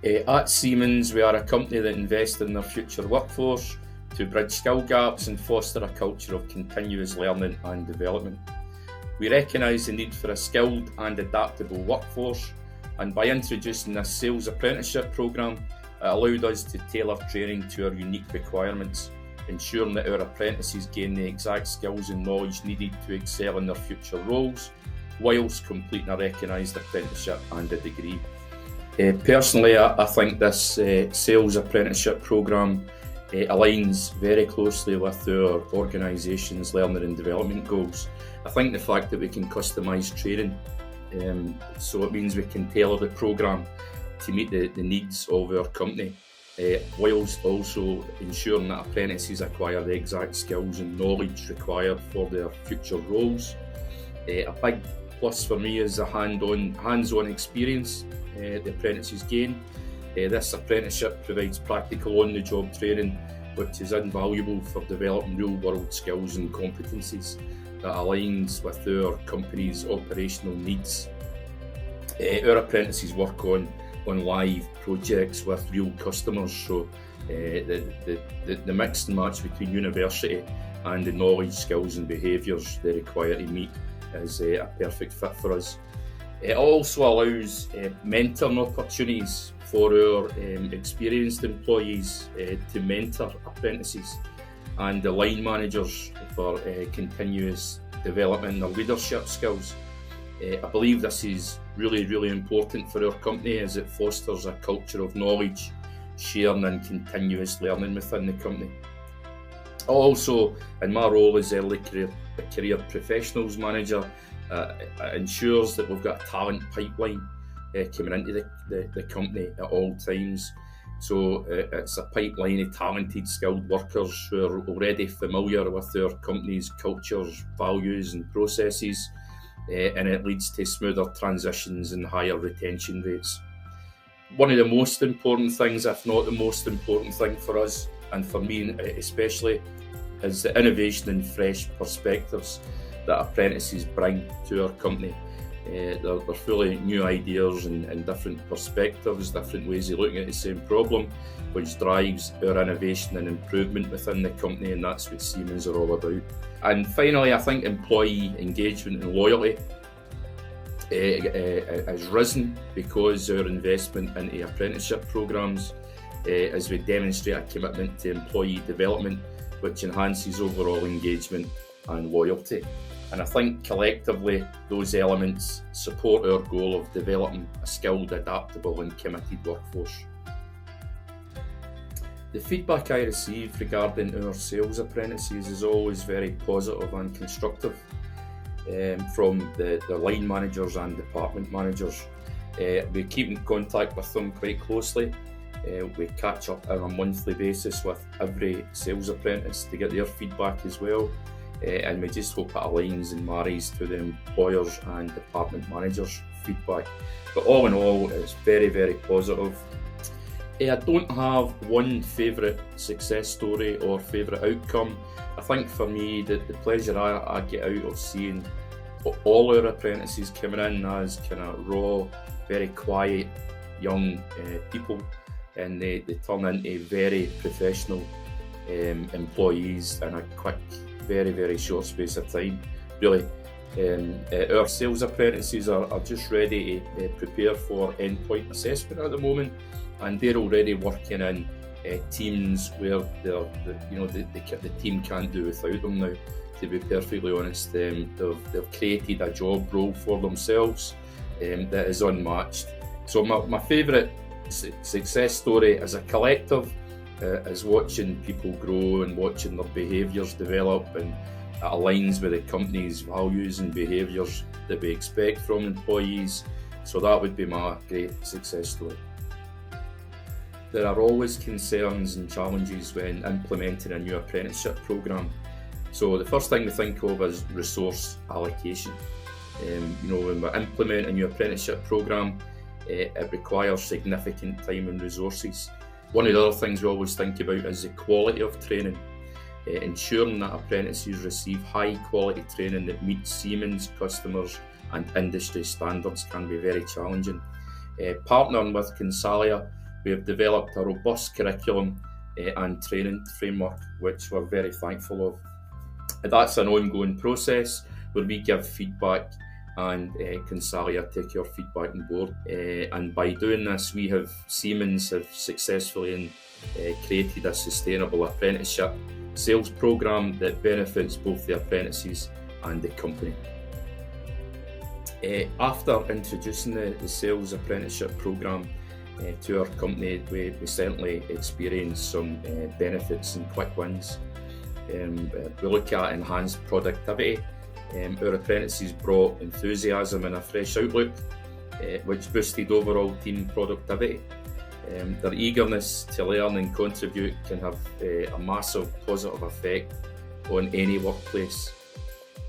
At Siemens, we are a company that invests in their future workforce to bridge skill gaps and foster a culture of continuous learning and development. We recognise the need for a skilled and adaptable workforce, and by introducing this sales apprenticeship programme, it allowed us to tailor training to our unique requirements, ensuring that our apprentices gain the exact skills and knowledge needed to excel in their future roles, whilst completing a recognised apprenticeship and a degree. Personally, I think this sales apprenticeship programme aligns very closely with our organisation's learning and development goals. I think the fact that we can customise training, so it means we can tailor the programme to meet the needs of our company, whilst also ensuring that apprentices acquire the exact skills and knowledge required for their future roles. A big plus for me is the hands-on experience the apprentices gain. This apprenticeship provides practical on-the-job training, which is invaluable for developing real-world skills and competencies that aligns with our company's operational needs. Our apprentices work on live projects with real customers, so the mix and match between university and the knowledge, skills and behaviours they require to meet is a perfect fit for us. It also allows mentoring opportunities for our experienced employees to mentor apprentices, and the line managers for continuous development of leadership skills. I believe this is really important for our company, as it fosters a culture of knowledge, sharing and continuous learning within the company. Also, in my role as early career professionals manager, it ensures that we've got a talent pipeline coming into the company at all times. So it's a pipeline of talented, skilled workers who are already familiar with our company's cultures, values and processes, and it leads to smoother transitions and higher retention rates. One of the most important things, if not the most important thing for us, and for me especially, is the innovation and fresh perspectives that apprentices bring to our company. They're full of new ideas and different perspectives, different ways of looking at the same problem, which drives our innovation and improvement within the company, and that's what Siemens are all about. And finally, I think employee engagement and loyalty has risen because our investment into apprenticeship programmes, as we demonstrate a commitment to employee development, which enhances overall engagement and loyalty. And I think collectively those elements support our goal of developing a skilled, adaptable and committed workforce. The feedback I receive regarding our sales apprentices is always very positive and constructive from the line managers and department managers. We keep in contact with them quite closely. We catch up on a monthly basis with every sales apprentice to get their feedback as well. And we just hope it aligns and marries to the employers and department managers' feedback. But all in all, it's very positive. I don't have one favourite success story or favourite outcome. I think for me, the pleasure I get out of seeing all our apprentices coming in as kind of raw, very quiet, young people, and they turn into very professional employees in a quick, very short space of time. Really, our sales apprentices are just ready to prepare for endpoint assessment at the moment, and they're already working in teams where the team can't do without them now. To be perfectly honest, they've created a job role for themselves that is unmatched. So my favourite success story as a collective is watching people grow and watching their behaviours develop, and it aligns with the company's values and behaviours that we expect from employees. So that would be my great success story. There are always concerns and challenges when implementing a new apprenticeship programme. So the first thing we think of is resource allocation. When we implement a new apprenticeship programme, it requires significant time and resources. One of the other things we always think about is the quality of training. Ensuring that apprentices receive high quality training that meets Siemens customers and industry standards can be very challenging. Partnering with Consalia We have developed a robust curriculum and training framework, which we're very thankful of. That's an ongoing process where we give feedback and Consalia take your feedback on board. And by doing this, Siemens have successfully created a sustainable apprenticeship sales programme that benefits both the apprentices and the company. After introducing the sales apprenticeship programme to our company, we certainly experienced some benefits and quick wins. We look at enhanced productivity. Our apprentices brought enthusiasm and a fresh outlook, which boosted overall team productivity. Their eagerness to learn and contribute can have a massive positive effect on any workplace.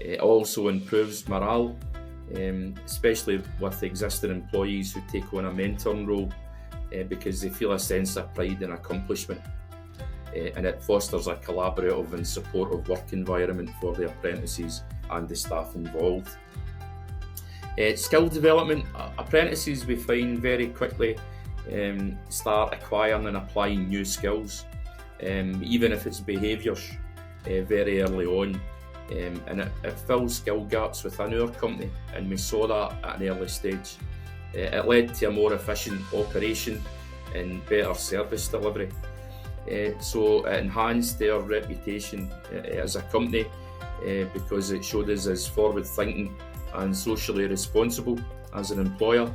It also improves morale, especially with existing employees who take on a mentoring role because they feel a sense of pride and accomplishment. And it fosters a collaborative and supportive work environment for the apprentices and the staff involved. Skill development. Apprentices, we find, very quickly start acquiring and applying new skills, even if it's behaviours, very early on. And it fills skill gaps within our company, and we saw that at an early stage. It led to a more efficient operation and better service delivery. So it enhanced their reputation as a company because it showed us as forward thinking and socially responsible as an employer,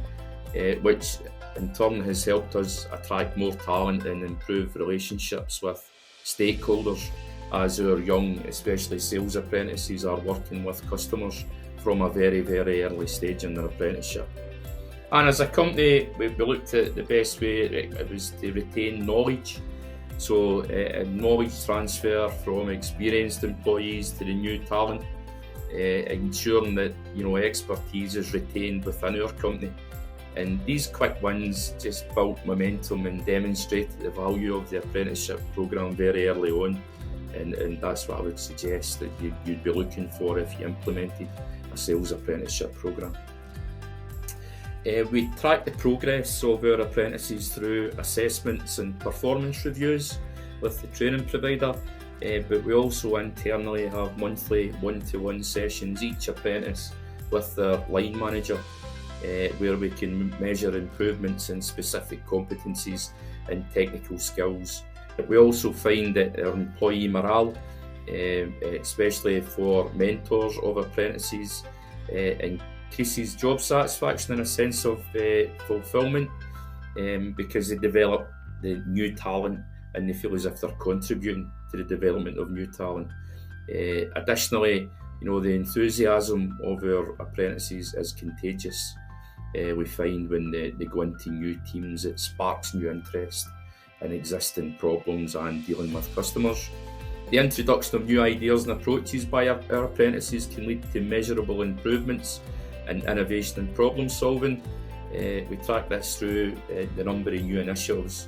which in turn has helped us attract more talent and improve relationships with stakeholders as our young, especially sales apprentices, are working with customers from a very, very early stage in their apprenticeship. And as a company, we looked at the best way it was to retain knowledge. So knowledge transfer from experienced employees to the new talent, ensuring that expertise is retained within our company. And these quick wins just built momentum and demonstrated the value of the apprenticeship programme very early on. And that's what I would suggest that you'd be looking for if you implemented a sales apprenticeship programme. We track the progress of our apprentices through assessments and performance reviews with the training provider, but we also internally have monthly one-to-one sessions, each apprentice with their line manager, where we can measure improvements in specific competencies and technical skills. But we also find that our employee morale, especially for mentors of apprentices, increases job satisfaction and a sense of fulfilment because they develop the new talent and they feel as if they're contributing to the development of new talent. Additionally, the enthusiasm of our apprentices is contagious. We find when they go into new teams, it sparks new interest in existing problems and dealing with customers. The introduction of new ideas and approaches by our apprentices can lead to measurable improvements in innovation and problem solving. We track this through the number of new initiatives,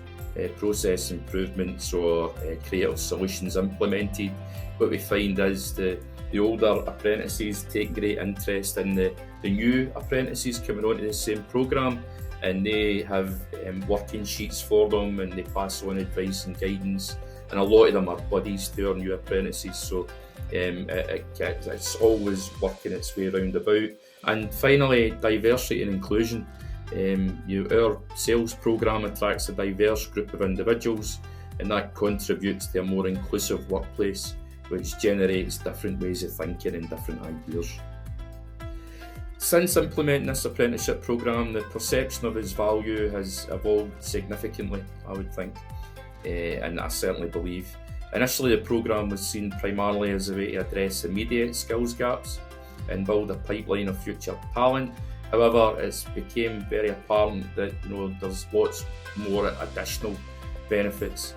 process improvements or creative solutions implemented. What we find is the older apprentices take great interest in the new apprentices coming onto the same programme, and they have working sheets for them and they pass on advice and guidance, and a lot of them are buddies to our new apprentices, so it's always working its way round about. And finally, diversity and inclusion. Our sales programme attracts a diverse group of individuals, and that contributes to a more inclusive workplace, which generates different ways of thinking and different ideas. Since implementing this apprenticeship programme, the perception of its value has evolved significantly, I would think, and I certainly believe. Initially, the programme was seen primarily as a way to address immediate skills gaps and build a pipeline of future talent. However, it's became very apparent that there's lots more additional benefits,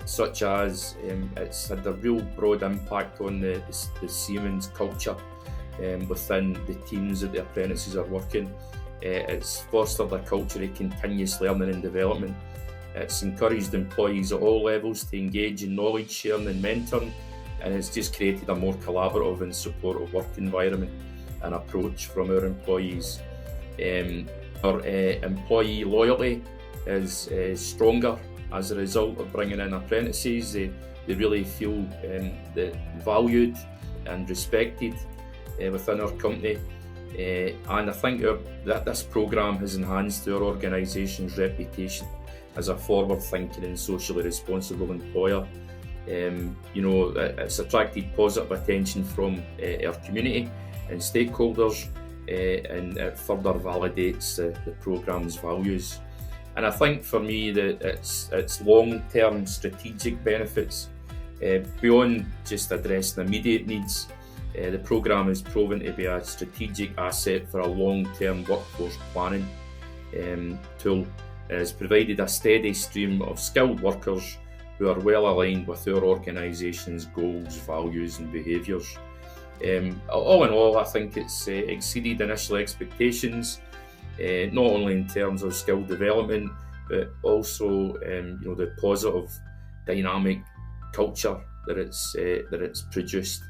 such as it's had a real broad impact on the Siemens culture within the teams that the apprentices are working. It's fostered a culture of continuous learning and development. It's encouraged employees at all levels to engage in knowledge sharing and mentoring, and it's just created a more collaborative and supportive work environment and approach from our employees. Our employee loyalty is stronger as a result of bringing in apprentices. They really feel valued and respected within our company. And I think that this programme has enhanced our organisation's reputation as a forward-thinking and socially responsible employer. It's attracted positive attention from our community and stakeholders, and it further validates the programme's values. And I think for me that its long-term strategic benefits, beyond just addressing immediate needs, the programme has proven to be a strategic asset for a long-term workforce planning tool. It has provided a steady stream of skilled workers who are well aligned with our organisation's goals, values and behaviours. All in all, I think it's exceeded initial expectations, not only in terms of skill development, but also the positive, dynamic culture that it's produced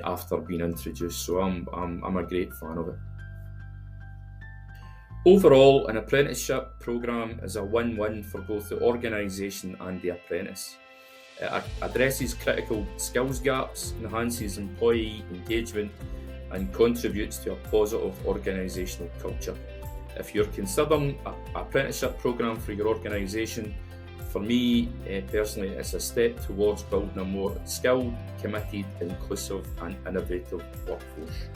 after being introduced. So I'm a great fan of it. Overall, an apprenticeship programme is a win-win for both the organisation and the apprentice. It addresses critical skills gaps, enhances employee engagement and contributes to a positive organisational culture. If you're considering an apprenticeship programme for your organisation, for me personally, it's a step towards building a more skilled, committed, inclusive and innovative workforce.